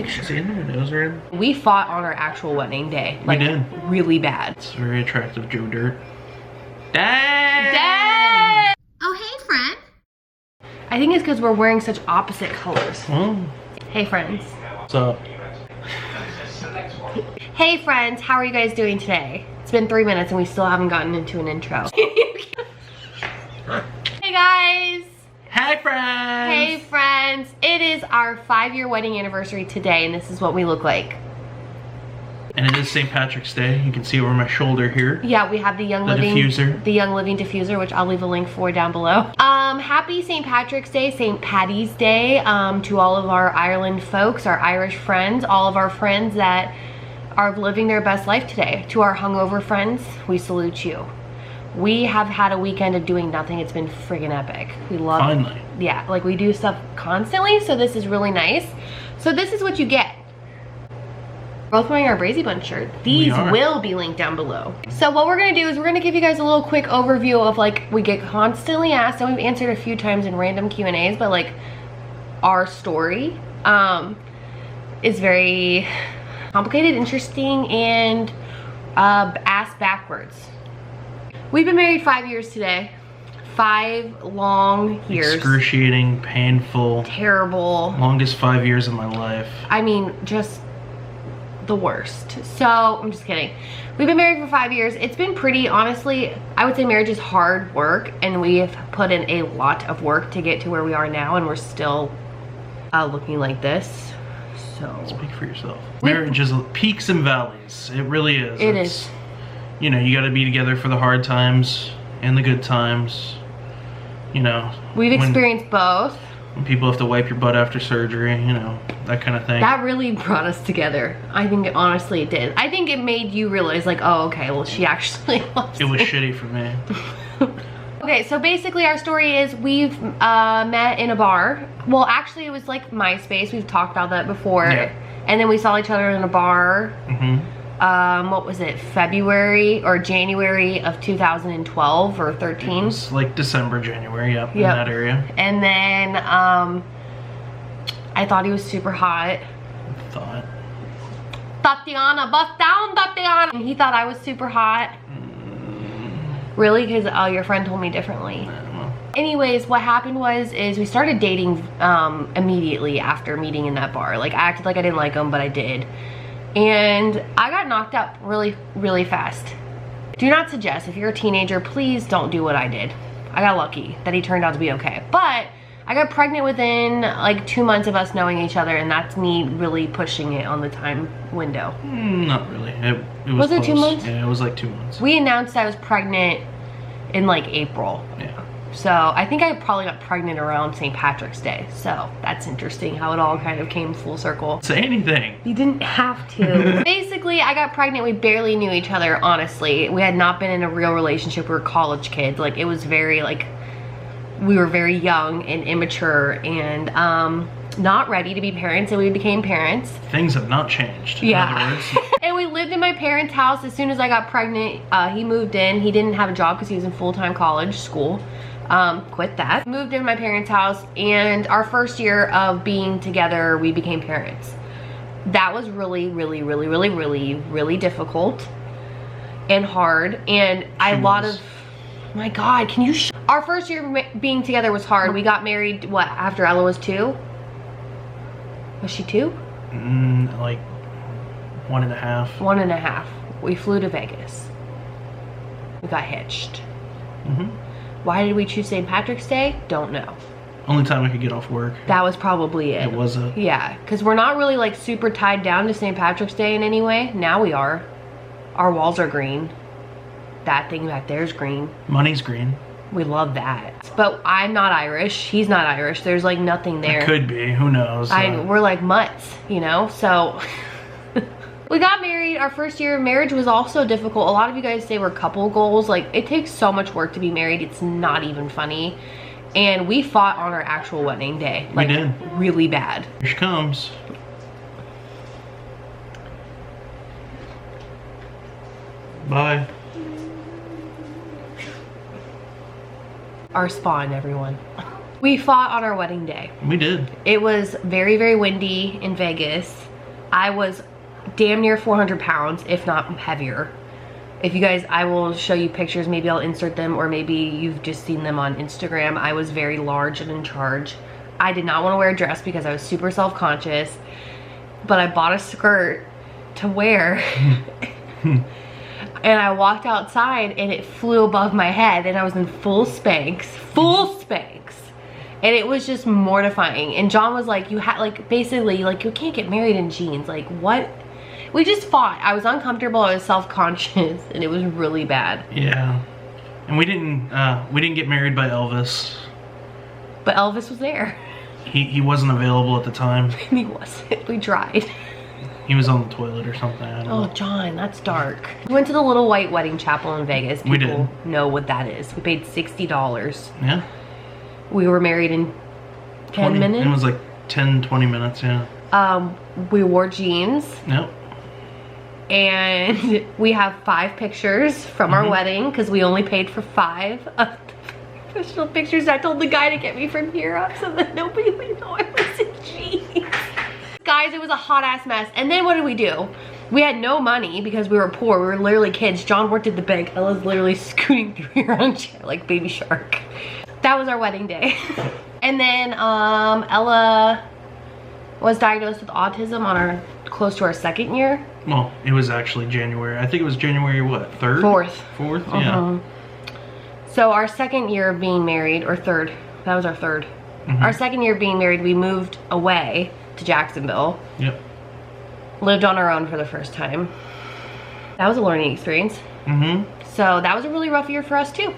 Picture. See, my nose red. We fought on our actual wedding day. Like, we did. Really bad. It's very attractive, Joe Dirt. Dang! Dang! Oh, hey, friend. I think it's because we're wearing such opposite colors. Oh. Hey, friends. What's up? Hey, friends. How are you guys doing today? It's been 3 minutes and we still haven't gotten into an intro. Hey, guys. Hey, friends. Hey, friends. It is our 5-year wedding anniversary today, and this is what we look like. And it is St. Patrick's Day. You can see over my shoulder here. Yeah, we have the Young Living diffuser. The Young Living diffuser, which I'll leave a link for down below. Happy St. Patrick's Day, St. Patty's Day, to all of our Ireland folks, our Irish friends, all of our friends that are living their best life today. To our hungover friends, we salute you. We have had a weekend of doing nothing. It's been friggin' epic. We love Finally. Yeah, like we do stuff constantly, so this is really nice. So this is what you get. Both wearing our Brazee Bun shirt. These will be linked down below. So what we're gonna do is we're gonna give you guys a little quick overview of, like, we get constantly asked, and we've answered a few times in random Q&As, but like our story is very complicated, interesting, and asked backwards. We've been married 5 years today. 5 long years. Excruciating, painful. Terrible. Longest 5 years of my life. I mean, just the worst. So, I'm just kidding. We've been married for 5 years. It's been pretty, honestly, I would say marriage is hard work, and we have put in a lot of work to get to where we are now, and we're still looking like this. So. Speak for yourself. Marriage is peaks and valleys. It really is. It is. You know, you gotta be together for the hard times and the good times. You know. We've experienced both. When people have to wipe your butt after surgery, you know, that kind of thing. That really brought us together. I think, honestly, it did. I think it made you realize, like, oh, okay, well, she actually loves me. It was me. shitty for me. Okay, so basically our story is we've met in a bar. Well, actually, it was like MySpace. We've talked about that before. Yeah. And then we saw each other in a bar. Mm-hmm. What was it, February or January of 2012 or 13? It was like December, January, yep, in that area. And then I thought he was super hot. Tatiana, bust down, Tatiana. And he thought I was super hot. Really? Because your friend told me differently. I don't know. Anyways, what happened is we started dating immediately after meeting in that bar. Like, I acted like I didn't like him, but I did. And I got knocked up really, really fast. Do not suggest, if you're a teenager, please don't do what I did. I got lucky that he turned out to be okay. But I got pregnant within like 2 months of us knowing each other, and that's me really pushing it on the time window. Not really. It was it close. 2 months? Yeah, it was like 2 months. We announced I was pregnant in like April. Yeah. So I think I probably got pregnant around St. Patrick's Day. So that's interesting how it all kind of came full circle. Say anything. You didn't have to. Basically, I got pregnant. We barely knew each other, honestly. We had not been in a real relationship. We were college kids. Like, it was very, like, we were very young and immature and not ready to be parents, and we became parents. Things have not changed. Yeah. In other words. And we lived in my parents' house. As soon as I got pregnant, he moved in. He didn't have a job because he was in full-time college school. Quit that. Moved in my parents' house, and our first year of being together, we became parents. That was really, really, really, really, really, really difficult and hard. And my God, can you our first year being together was hard. We got married, what, after Ella was 2? Was she 2? Like 1.5. 1.5. We flew to Vegas. We got hitched. Mm-hmm. Why did we choose St. Patrick's Day? Don't know. Only time I could get off work. That was probably it. It was it. Yeah, because we're not really like super tied down to St. Patrick's Day in any way. Now we are. Our walls are green. That thing back there is green. Money's green. We love that. But I'm not Irish. He's not Irish. There's like nothing there. It could be. Who knows? We're like mutts, you know? So we got married. Our first year of marriage was also difficult. A lot of you guys say we're couple goals. Like, it takes so much work to be married. It's not even funny. And we fought on our actual wedding day. Like, we did. Really bad. Here she comes. Bye. Our spawn, everyone. We fought on our wedding day. We did. It was very, very windy in Vegas. I was damn near 400 pounds, if not heavier. If you guys, I will show you pictures, maybe I'll insert them, or maybe you've just seen them on Instagram. I was very large and in charge. I did not want to wear a dress because I was super self-conscious, but I bought a skirt to wear. And I walked outside and it flew above my head and I was in full Spanx. And it was just mortifying. And John was like, you had, like, basically, like, you can't get married in jeans. Like, what? We just fought. I was uncomfortable, I was self-conscious, and it was really bad. Yeah. And we didn't get married by Elvis. But Elvis was there. He wasn't available at the time. He wasn't. We tried. He was on the toilet or something. I don't know. John, that's dark. We went to the Little White Wedding Chapel in Vegas. People We did. know what that is. We paid $60. Yeah. We were married in 10 minutes. It was like 10, 20 minutes, yeah. We wore jeans. Yep. And we have 5 pictures from our wedding because we only paid for 5 of the professional pictures. I told the guy to get me from here up so that nobody would know I was in jeans. Guys, it was a hot ass mess. And then what did we do? We had no money because we were poor. We were literally kids. John worked at the bank. Ella's literally scooting through her own chair like Baby Shark. That was our wedding day. And then Ella was diagnosed with autism on close to our 2nd year. Well, it was actually January. I think it was January what? 3rd? 4th. 4th, yeah. So our 2nd year of being married, or 3rd, that was our 3rd. Our 2nd year of being married, we moved away to Jacksonville. Yep. Lived on our own for the first time. That was a learning experience. So that was a really rough year for us too.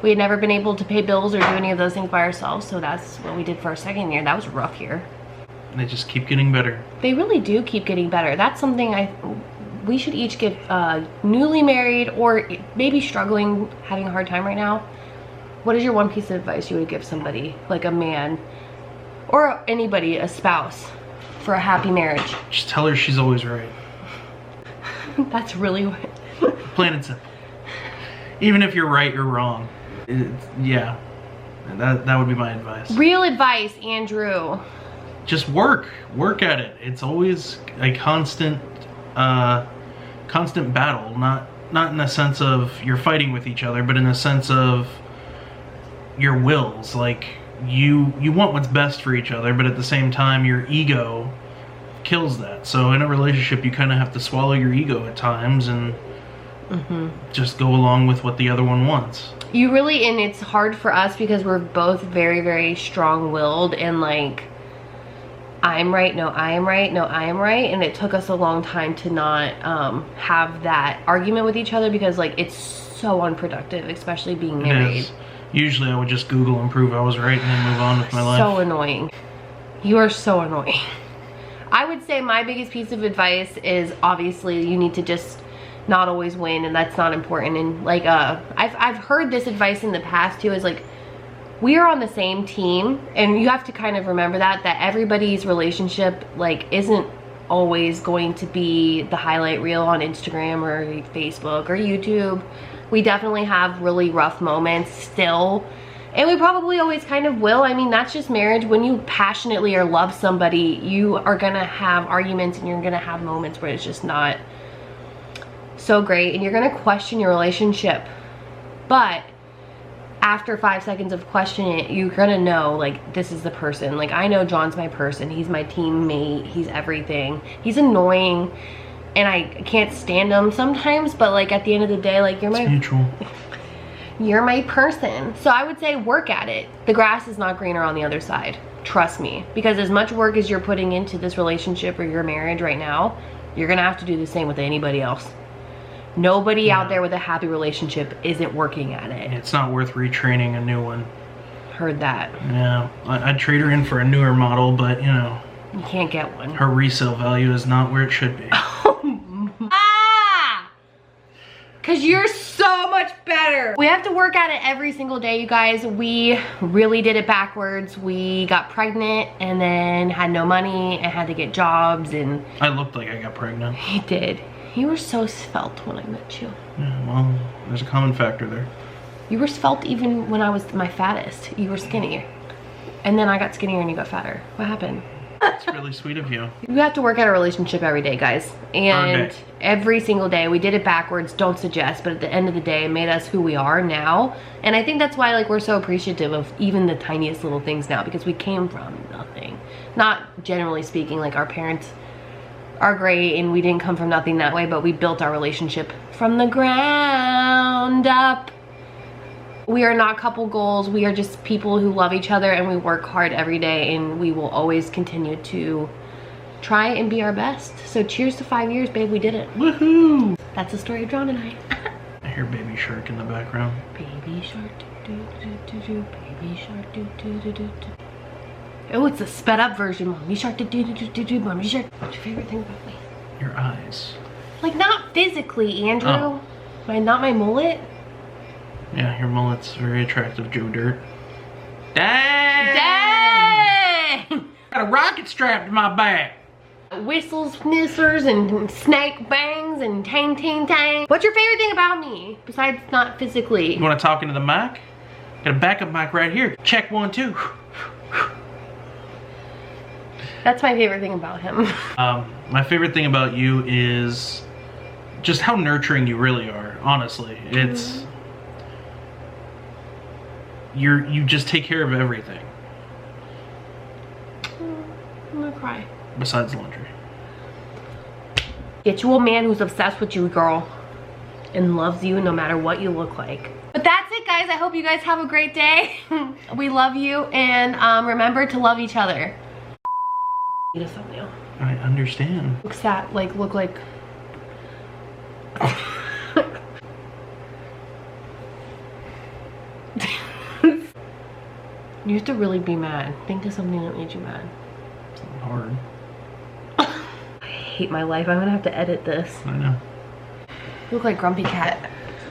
We had never been able to pay bills or do any of those things by ourselves, so that's what we did for our 2nd year. That was a rough year. They just keep getting better. They really do keep getting better. That's something we should each give newly married or maybe struggling, having a hard time right now. What is your one piece of advice you would give somebody, like a man or anybody, a spouse, for a happy marriage? Just tell her she's always right. That's really what... Plain and simple. Even if you're right or wrong. Yeah. That would be my advice. Real advice, Andrew. Just work at it. It's always a constant battle, not in a sense of you're fighting with each other, but in a sense of your wills. Like you want what's best for each other, but at the same time your ego kills that. So in a relationship you kind of have to swallow your ego at times and just go along with what the other one wants. You really, and it's hard for us because we're both very, very strong-willed and like, I'm right, no, I am right, no, I am right. And it took us a long time to not have that argument with each other because like it's so unproductive, especially being married. Usually I would just Google and prove I was right and then move on with my life. So annoying. You are so annoying. I would say my biggest piece of advice is obviously you need to just not always win, and that's not important. And like I've heard this advice in the past too, is like we are on the same team, and you have to kind of remember that everybody's relationship like isn't always going to be the highlight reel on Instagram or Facebook or YouTube. We definitely have really rough moments still, and we probably always kind of will. I mean, that's just marriage. When you passionately or love somebody, you are gonna have arguments and you're gonna have moments where it's just not so great and you're gonna question your relationship. But after 5 seconds of questioning it, you're gonna know like this is the person. Like I know John's my person, he's my teammate, he's everything. He's annoying and I can't stand him sometimes, but like at the end of the day, like you're mutual. You're my person. So I would say work at it. The grass is not greener on the other side. Trust me. Because as much work as you're putting into this relationship or your marriage right now, you're gonna have to do the same with anybody else. Nobody out there with a happy relationship isn't working at it. It's not worth retraining a new one. Heard that. Yeah, I'd trade her in for a newer model, but you know. You can't get one. Her resale value is not where it should be. Because you're so much better. We have to work at it every single day, you guys. We really did it backwards. We got pregnant and then had no money and had to get jobs and... I looked like I got pregnant. You did. You were so svelte when I met you. Yeah, well, there's a common factor there. You were svelte even when I was my fattest. You were skinny. And then I got skinnier and you got fatter. What happened? That's really sweet of you. You have to work at a relationship every day, guys. And every single day. We did it backwards, don't suggest, but at the end of the day, it made us who we are now. And I think that's why like we're so appreciative of even the tiniest little things now, because we came from nothing. Not generally speaking, like our parents are great and we didn't come from nothing that way, but we built our relationship from the ground up. We are not couple goals. We are just people who love each other, and we work hard every day, and we will always continue to try and be our best. So cheers to 5 years, babe. We did it. Woohoo! That's the story of John and I. I hear Baby Shark in the background. Baby shark, do do do do, baby shark, do do do do do. Oh, it's a sped up version. Mommy shark, do do do do do, mommy shark. What's your favorite thing about me? Your eyes. Like not physically, Andrew. Oh. Not my mullet. Yeah, your mullet's very attractive, Joe Dirt. Dang! Dang! Got a rocket strapped to my back. Whistles, snizzers, and snake bangs, and tang, tang, tang. What's your favorite thing about me, besides not physically? You want to talk into the mic? Got a backup mic right here. Check 1, 2. That's my favorite thing about him. My favorite thing about you is just how nurturing you really are. Honestly, it's you just take care of everything. I'm gonna cry. Besides laundry. Get you a man who's obsessed with you, girl, and loves you no matter what you look like. But that's it, guys. I hope you guys have a great day. We love you, and remember to love each other. Need a thumbnail. I understand. Look like. You have to really be mad. Think of something that made you mad. It's not hard. I hate my life. I'm gonna have to edit this. I know. You look like Grumpy Cat.